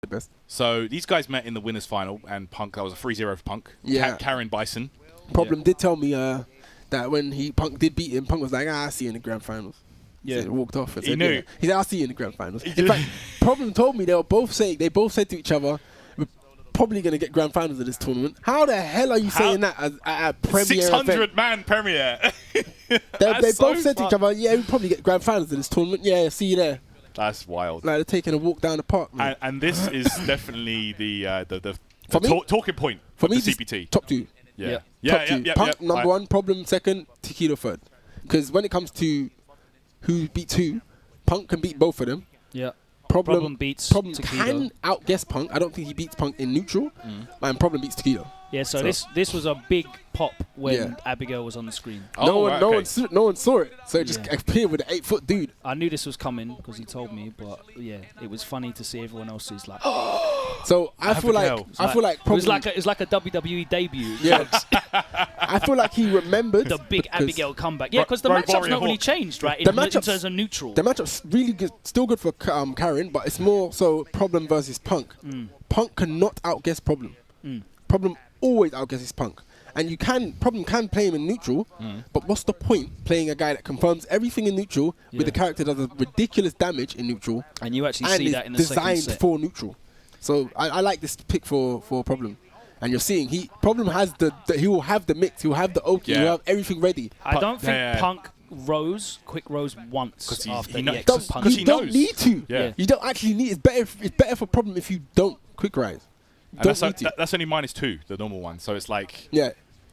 the best. So these guys met in the winners final, and Punk, that was a 3-0 for Punk. Yeah. Karin Bison. Problem did tell me that when Punk did beat him, Punk was like, I'll see you in the grand finals. Yeah. So he walked off and He said, knew. Yeah. He said, I'll see you in the grand finals. In fact, Problem told me they both said to each other, we're probably going to get grand finals of this tournament. How the hell are you saying that at a premiere 600-man premiere. They both said to each other, yeah, we'll probably get grand finals of this tournament. Yeah, see you there. That's wild. Like they're taking a walk down the park. And this is definitely the talking point for of me, the CPT. Top two. Yeah. Top two. Punk number one, Problem second, Tequila third. Because when it comes to who beats who, Punk can beat both of them. Yeah. Problem beats Tequila. Can outguess Punk. I don't think he beats Punk in neutral. And Problem beats Tequila. Yeah, so this was a big pop when Abigail was on the screen. No one saw it. So it just appeared with an 8-foot dude. I knew this was coming because he told me, but yeah, it was funny to see everyone else's like. So I feel like Problem, it was like a WWE debut. Yeah. I feel like he remembered the big Abigail comeback. Yeah, because the matchup's not really changed, right? In terms of neutral. The matchup's really good, still good for Karin, but it's more so Problem versus Punk. Punk cannot outguess Problem. Problem always outguesses Punk. And Problem can play him in neutral, but what's the point playing a guy that confirms everything in neutral with a character that does ridiculous damage in neutral? And you actually see that in the second set. Designed for neutral. So I like this pick for Problem. And you're seeing Problem has he will have the mix, he'll have the Oki, he'll have everything ready. I don't think Punk quick rose once after he knows. Punch. You don't need to. Yeah. You don't actually need. It's better for Problem if you don't quick rise. And that's only -2, the normal one. So it's like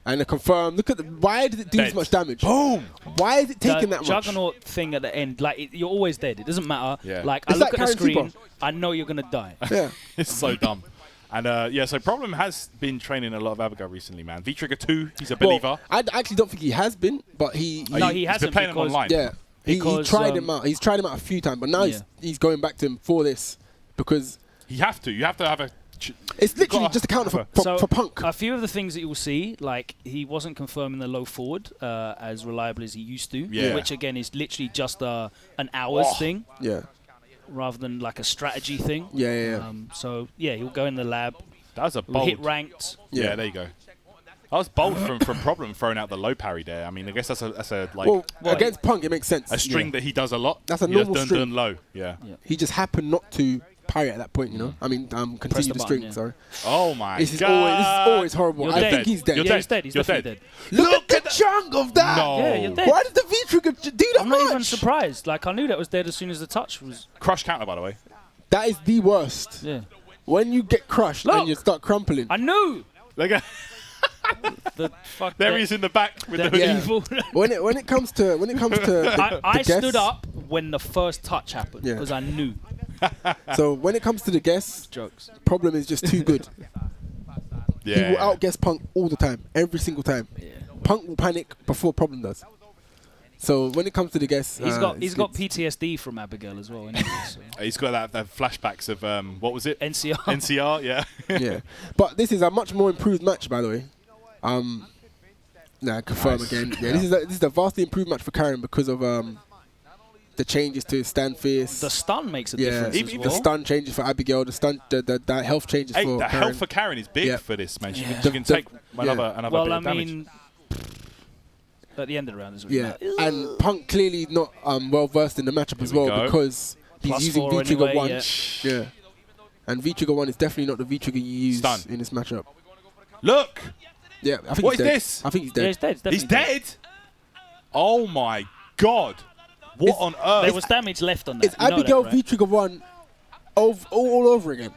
and the confirm. Look at why did it do dead. so much damage? Boom. Why is it taking that much? Juggernaut thing at the end, like you're always dead. It doesn't matter. Yeah. Like It's I look like at the Karin screen, Super. I know you're gonna die. Yeah. It's so dumb. And so Problem has been training a lot of Abigail recently, man. V-Trigger 2, he's a believer. Well, I actually don't think he has been, but he he hasn't been playing him online. Yeah. He Because, tried him out. He's tried him out a few times, but now he's going back to him for this because You have to have a. it's literally just a counter for Punk. A few of the things that you will see, like he wasn't confirming the low forward as reliably as he used to, which again is literally just an hours thing. Yeah. Rather than like a strategy thing. Yeah. So he'll go in the lab. That was a bold. Hit ranked. Yeah, there you go. That was bold from Problem throwing out the low parry there. I mean, I guess that's a like. Well, against Punk, it makes sense. A string that he does a lot. That's a He normal does string. dun low. Yeah. He just happened not to parry at that point, you know. I mean, continue the string. Sorry. Oh my This is God. always horrible. You're I dead. think he's dead. Yeah, he's dead. He's definitely dead. Look at the chunk of that. No. Yeah, you're dead. Why did the V-Trigger do that I'm much? not even surprised. Like I knew that was dead as soon as the touch was. Crush counter, by the way. That is the worst. Yeah. When you get crushed and you start crumpling. I knew. Look at The fuck. there he is in the back with the They're hoodie. evil. when it comes to I the stood guess, up when the first touch happened because I knew. So when it comes to the guess, Jokes. Problem is just too good. Yeah. He will outguess Punk all the time, every single time. Yeah. Punk will panic before Problem does. So when it comes to the guess, He's got PTSD from Abigail as well. Anyway, so. He's got that flashbacks of what was it? NCR. NCR, yeah. yeah. But this is a much more improved match, by the way. Confirm again. Yeah, this is a vastly improved match for Karin because of the changes to Stand Fierce. The stun makes a difference as the well. stun changes for Abigail. The health changes for the Karin. health for Karin is big for this, man. She can take another bit of damage. At the end of the round is and Punk clearly not well versed in the matchup as well because he's using V-Trigger 1. Yeah. And V-Trigger 1 is definitely not the V-Trigger you use in this matchup. Look! Yeah, I think what he's is dead. this? I think he's dead. Yeah, he's dead. He's dead? Oh my God. What on earth? There was damage left on that. It's Abigail right? V-Trigger 1 all over again.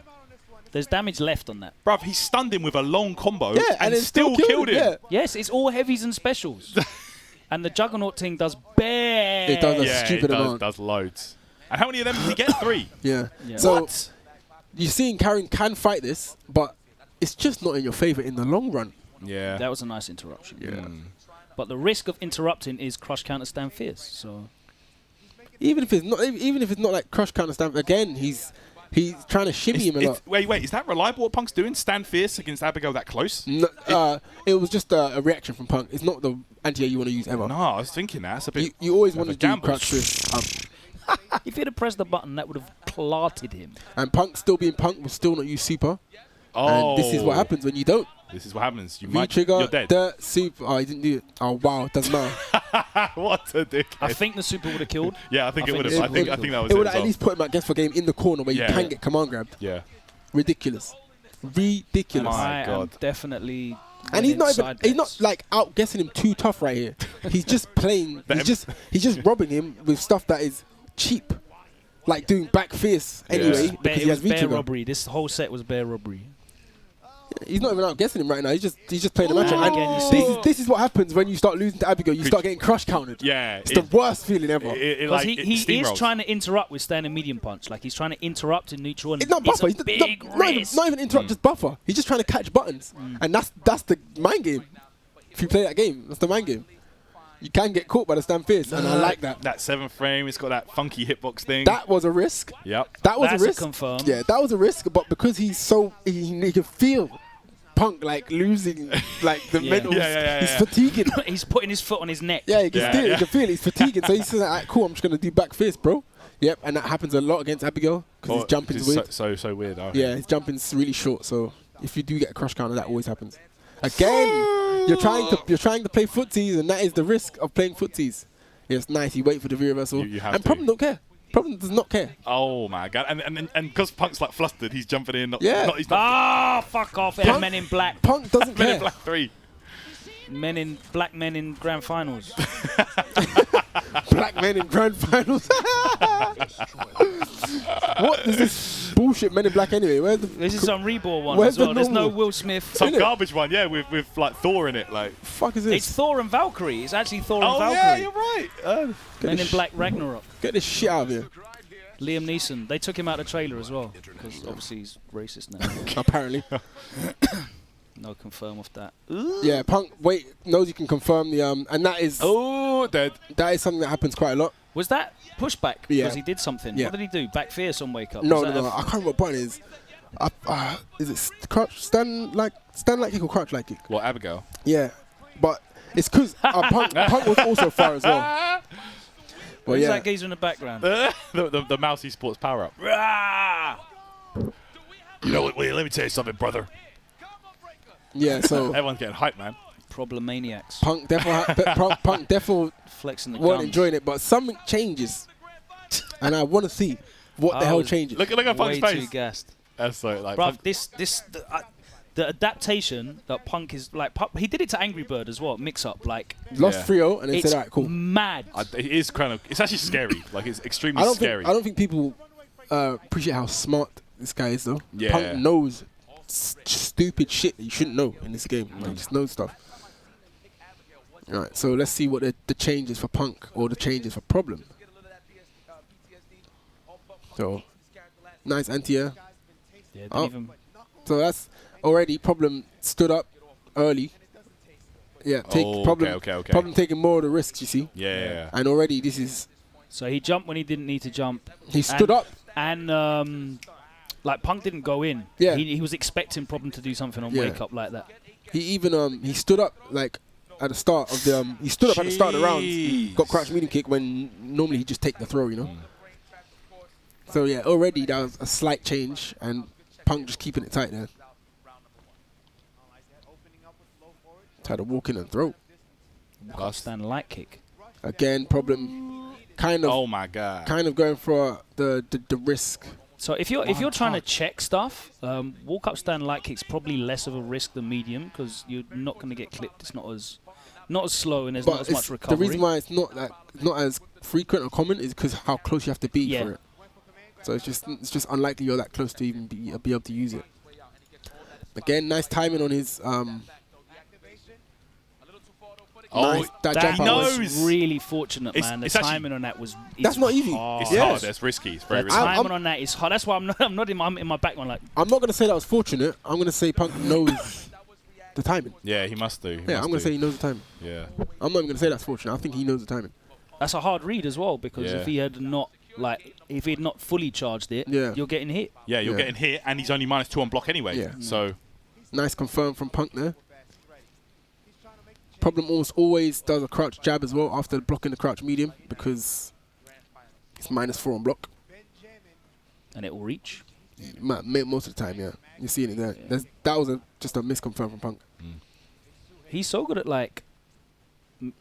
There's damage left on that. Bruv, he stunned him with a long combo and it still killed him. Yeah. Yes, it's all heavies and specials. And the Juggernaut thing does bare. It does a stupid amount. It does loads. And how many of them did he get? 3? Yeah. Yeah. So you're seeing Karin can fight this, but it's just not in your favour in the long run. Yeah. That was a nice interruption. Yeah. But the risk of interrupting is crush counter stand fierce. So even if it's not like crush counter stand again, he's trying to shimmy him a lot. Wait, is that reliable what Punk's doing? Stand fierce against Abigail that close? No, it was just a reaction from Punk. It's not the anti-air you want to use ever. No, I was thinking that. It's a bit. You always want to do gamble. crouch twist up. If he'd have pressed the button, that would have clarted him. And Punk still being Punk will still not use super. Oh. And this is what happens when you don't. This is what happens. You V-trigger, you're dead. dirt, super. Oh, he didn't do it. Oh, wow. Doesn't matter. What a dickhead. I think the super would have killed. Yeah, I think it would have. the I super think would've that was It it would as at well. least put him at guess for game in the corner where you can get command grabbed. Yeah. Ridiculous. Ridiculous. My I God. am definitely. And he's not even, side he's not bets. like out guessing him too tough right here. He's just playing, he's just robbing him with stuff that is cheap. Like doing back fierce anyway It because he was has bear V-trigger. robbery. This whole set was bear robbery. He's not even out guessing him right now. He's just playing the match. And And again, you see- this is what happens when you start losing to Abigail. You start getting crush counted. Yeah. It's the worst feeling ever. Because he is steamrolls. trying to interrupt with standing medium punch. Like he's trying to interrupt in neutral. And It's not buffer. It's a big risk. not even interrupt, just buffer. He's just trying to catch buttons. And that's the mind game. If you play that game, that's the mind game. You can get caught by the stand fierce, and I like that. That 7th frame, it's got that funky hitbox thing. That was a risk. Yep. That was That's a a risk. confirm. Yeah, that was a risk. But because he's so, he can feel Punk like losing like the Yeah. mental. Yeah. He's fatiguing. He's putting his foot on his neck. Yeah, you can Yeah, feel it. yeah. You can feel it. He's fatiguing. So he says, "Alright, cool. I'm just gonna do back fist, bro." Yep, and that happens a lot against Abigail because his jumping's weird. So weird. Okay. Yeah, his jumping's really short. So if you do get a crush counter, that always happens. Again, you're trying to play footsies, and that is the risk of playing footsies. Yes, nice. You wait for the V reversal, You have and to. Problem don't care. Problem does not care. Oh my God. And because Punk's like flustered, he's jumping in. Yeah. He's not. Ah, fuck off. Punk- Men in Black. Punk doesn't Men in care. Black 3. Black men in Grand Finals. Black men in Grand Finals. What is this bullshit Men in Black anyway? Where's the This is some Rebor one Where's as well. the There's no normal? Will Smith. Some Isn't it? garbage one, yeah, with like Thor in it. Like. fuck is this? It's Thor and Valkyrie. It's actually Thor and Oh Valkyrie. yeah, you're right. Men in Black Ragnarok. Get this shit out of here. Liam Neeson. They took him out of the trailer as well because obviously he's racist now. Apparently. No confirm of that. Yeah, Punk knows you can confirm the and that is Dead. that is something that happens quite a lot. Was that pushback? Yeah. Because he did something. Yeah. What did he do? Back fierce on wake up? No, Was no, that I can't remember what button it is. Is it crouch stand like kick or crouch like kick? Well, Abigail. Yeah, but it's because Punk was also far as well. Well, Who's yeah, that geezer in the background? the Mousy Sports power up. Rah! You know what? Wait, let me tell you something, brother. yeah. So Everyone's getting hyped, man. Problemaniacs. Punk definitely Flexing the weren't gums. enjoying it, but something changes, and I want to see what the hell changes. Look at Punk's Way too face. gassed. That's so like. Bruv, Punk- the adaptation that Punk is like, he did it to Angry Bird as well. Mix up, like Lost 3-0 and they it's said, "Alright, cool." mad. it is kind of. It's actually scary. Like it's extremely scary. I don't think people appreciate how smart this guy is, though. Yeah. Punk knows stupid shit that you shouldn't know in this game. Like, he just knows stuff. All right, so let's see what the change is for Punk or the changes for Problem. So, nice anti-air. Yeah, didn't Oh. even. So that's already Problem stood up early. Yeah, Problem. okay. Problem taking more of the risks, you see. Yeah. And already this is So he jumped when he didn't need to jump. he stood up. And like Punk didn't go in. Yeah. He was expecting Problem to do something on Yeah. wake up like that. He even he stood up like at the start of the he stood up at the start of the rounds. Jeez. Got crouch medium kick when normally he just take the throw, you know. So yeah, already that was a slight change, and Punk just keeping it tight there. Tried to walk in and throw Stand light kick. again. Problem kind of Oh my God. going for the risk. So if you're trying to check stuff, walk up stand light kick's probably less of a risk than medium because you're not going to get clipped. It's not as slow and there's not But as much the recovery. reason why it's not as frequent or common is because how close you have to be Yeah. for it. So it's just unlikely you're that close to even be able to use it. Again, nice timing on his nice, that that jump he out was- was knows. really fortunate, It's- man. The it's actually- timing on that was That's not easy. hard. It's Yes. hard. It's risky. It's very The risky. timing on that is hard. That's why I'm not in my back one like. I'm not gonna say that was fortunate. I'm gonna say Punk knows the timing. Yeah, he must do. Yeah, I'm gonna say he knows the timing. Yeah. I'm not even gonna say that's fortunate. I think he knows the timing. That's a hard read as well because Yeah. if he had not fully charged it, Yeah. you're getting hit. Yeah, you're Yeah. getting hit, and he's only -2 on block anyway. Yeah. So Nice confirm from Punk there. Problem almost always does a crouch jab as well after blocking the crouch medium because It's -4 on block. And it will reach. Most of the time, yeah. You're seeing it there. Yeah. That was just a misconfirm from Punk. He's so good at like,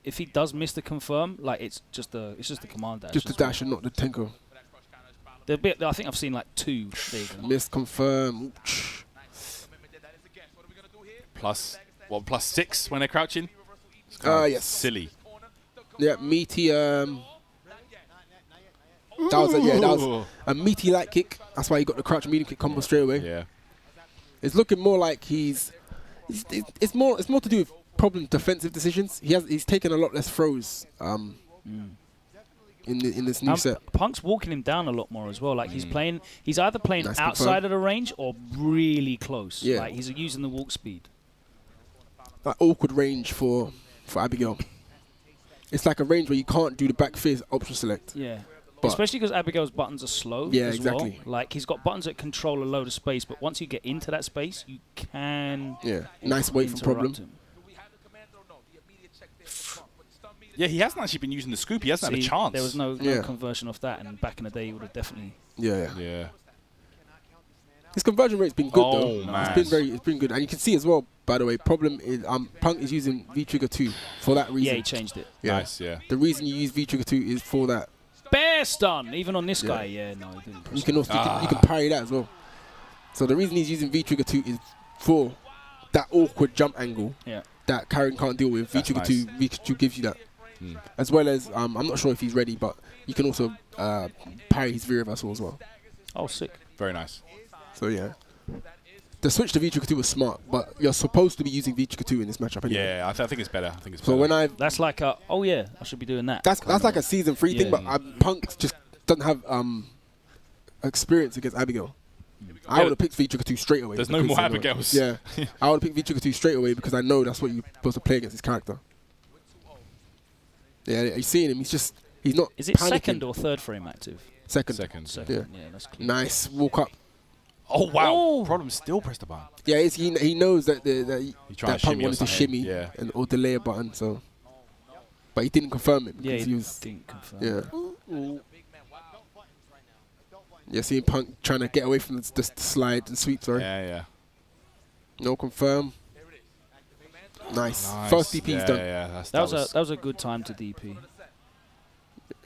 if he does miss the confirm, like it's just a command dash. Just the dash and not the Tenko. I think I've seen like 2. There you go. Misconfirm. +6 when they're crouching? Yes. Silly. Yeah, meaty. That was a meaty light kick. That's why he got the crouch medium kick combo straight away. Yeah. It's looking more like it's more to do with problem defensive decisions. He's taken a lot less throws in this new set. Punk's walking him down a lot more as well. Like he's either playing Nice outside of the range or really close. Yeah. Like he's using the walk speed. That awkward range for Abigail. It's like a range where you can't do the back fist option select. Yeah. But especially because Abigail's buttons are slow Yeah, as exactly. well. Like he's got buttons that control a load of space, but once you get into that space, you can nice wait for problem. him. Yeah, he hasn't actually been using the scoop. He hasn't had a chance. There was no conversion off that, and back in the day, he would have definitely. Yeah. His conversion rate's been good though. Man. It's been good, and you can see as well. By the way, problem is Punk is using V Trigger 2 for that reason. Yeah, he changed it. Nice, yeah. The reason you use V Trigger 2 is for that. Bear stun, even on this guy. Yeah, no, he didn't. You can also you can parry that as well. So the reason he's using V Trigger 2 is for that awkward jump angle that Karin can't deal with. V Trigger 2 gives you that. As well as I'm not sure if he's ready, but you can also parry his rear reversal as well. Oh, sick. Very nice. So yeah, the switch to V Trigger 2 was smart, but you're supposed to be using V Trigger 2 in this matchup anyway. Yeah, I think it's better. So when that's like a I should be doing that. That's like a season 3 thing, but Punk just doesn't have experience against Abigail. I would have picked V Trigger 2 straight away. There's no more Abigails. Yeah, I would have picked V Trigger 2 straight away because I know that's what you're supposed to play against his character. Yeah, you're seeing him. He's not. Is it panicking. second or third frame active? Second. Yeah, that's clear. Nice walk up. Oh wow! Problem still pressed the button. Yeah, he knows that that Punk wanted to shimmy yeah. or delay a button, so. But he didn't confirm it. Yeah, he didn't confirm. Yeah. Yeah, seeing Punk trying to get away from the slide and sweep. Sorry. Yeah. No confirm. Nice. First DP's done. Yeah, that was a good time to DP.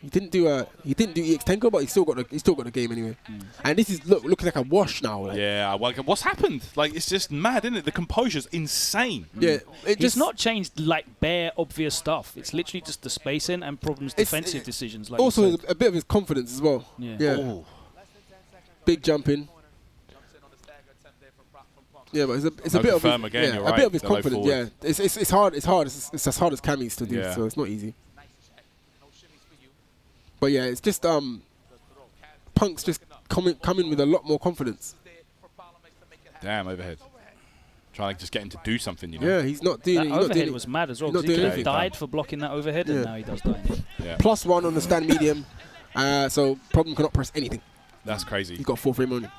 He didn't do EX Tenko, but he still got the game anyway. And this is looking like a wash now. Like. Yeah, what's happened? Like it's just mad, isn't it? The composure's insane. Yeah, it's not changed like bare obvious stuff. It's literally just the spacing and problems defensive decisions. Like also a bit of his confidence as well. Yeah. Oh. Big jumping. Yeah, but it's a bit of his, again, a bit of his confidence. Yeah, it's hard. It's as hard as Cammy's to do. Yeah. So it's not easy. But yeah, it's just Punk's just coming with a lot more confidence. Damn, overhead. Trying to just get him to do something, you know. Yeah, he's not doing. That overhead was mad as well. He He could have died for blocking that overhead, and now he does die. Yeah. +1 on the stand medium, so Problem cannot press anything. That's crazy. He's got 4 frame only.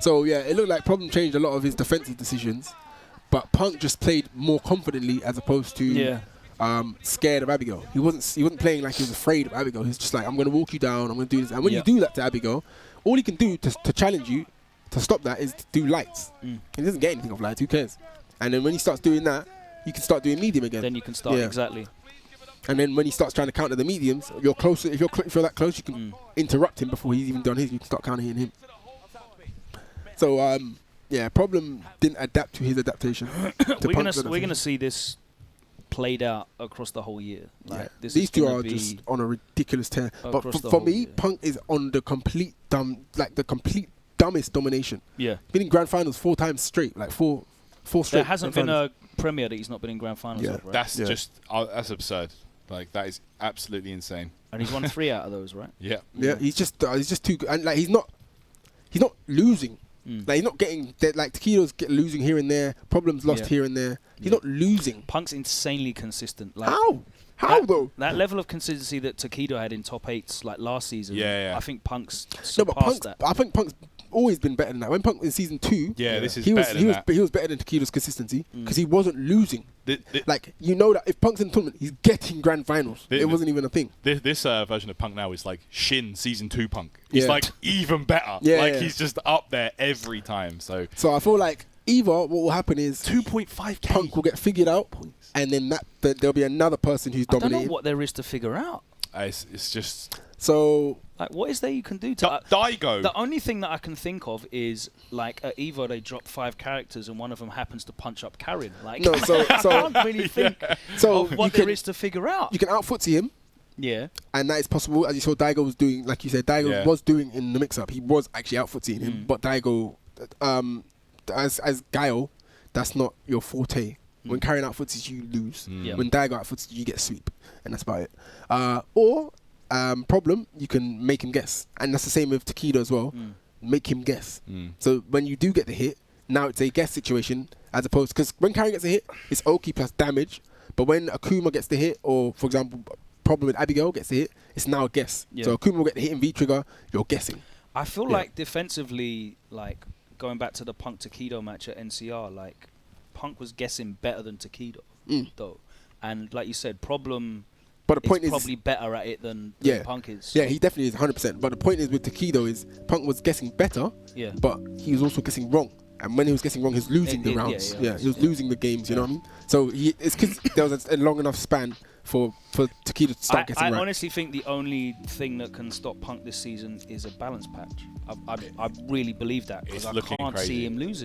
So yeah, it looked like Problem changed a lot of his defensive decisions, but Punk just played more confidently as opposed to scared of Abigail. He wasn't playing like he was afraid of Abigail. He's just like, I'm going to walk you down. I'm going to do this. And when you do that to Abigail, all he can do to challenge you to stop that is to do lights. He doesn't get anything off lights. Who cares? And then when he starts doing that, you can start doing medium again. Then you can start exactly. And then when he starts trying to counter the mediums, you're closer. If you're that close, you can interrupt him before he's even done his. You can start countering him. So Problem didn't adapt to his adaptation. We're gonna see this played out across the whole year. Like, these two are just on a ridiculous tear. But for me, Punk is on the complete dumbest domination. Yeah, been in Grand Finals 4 times straight, like four straight. There hasn't been a Premier that he's not been in Grand Finals of, right? That's that's absurd. Like that is absolutely insane. And he's won 3 out of those, right? Yeah. He's just too good, and like he's not losing. Like he's not getting like Taquitos losing here and there, Problems lost here and there. He's not losing. Punk's insanely consistent. Like How though? That level of consistency that Taquito had in top 8s like last season. Yeah. I think Punk's surpassed that. I think Punk's always been better than that. When Punk in season 2, this is he was better than that. he was better than Takedo's consistency because he wasn't losing. Like, you know that if Punk's in the tournament, he's getting grand finals. It wasn't even a thing. This version of Punk now is like Shin season 2 Punk. He's Yeah. like even better. Yeah, like yeah. he's just up there every time. So I feel like either what will happen is 2.5k Punk will get figured out, and then there'll be another person who's I don't dominating. know what there is to figure out. It's just So Like, what is there you can do to... Daigo. The only thing that I can think of is, like, at EVO they drop 5 characters and one of them happens to punch up Karin. Like, No, so- I can't really think so of what there is to figure out. you can out-footsie him, Yeah. and that is possible. As you saw, Daigo was doing, like you said, Daigo Yeah. was doing in the mix-up. He was actually out-footsying him, but Daigo, as Guile, that's not your forte. When Karin out-footsies, you lose. Yeah. When Daigo out-footsies, you get sweep, and that's about it. Or problem, you can make him guess, and that's the same with Takedo as well. Make him guess. So when you do get the hit, now it's a guess situation as opposed, because when Karin gets a hit, it's Oki plus damage, but when Akuma gets the hit, or for example, problem with Abigail gets the hit, it's now a guess. Yeah. So Akuma will get the hit in V-trigger, you're guessing. I feel like defensively, like, going back to the Punk Takedo match at NCR, like, Punk was guessing better than Takedo, though. And like you said, problem... But the point is probably better at it than Punk is. Yeah, he definitely is 100%. But the point is with Takedo is Punk was guessing better, but he was also guessing wrong. And when he was guessing wrong, he was losing the rounds. Yeah, he was losing the games, you know what I mean? So it's because there was a long enough span for Takedo to start guessing right. I honestly think the only thing that can stop Punk this season is a balance patch. I really believe that, because I can't see him losing.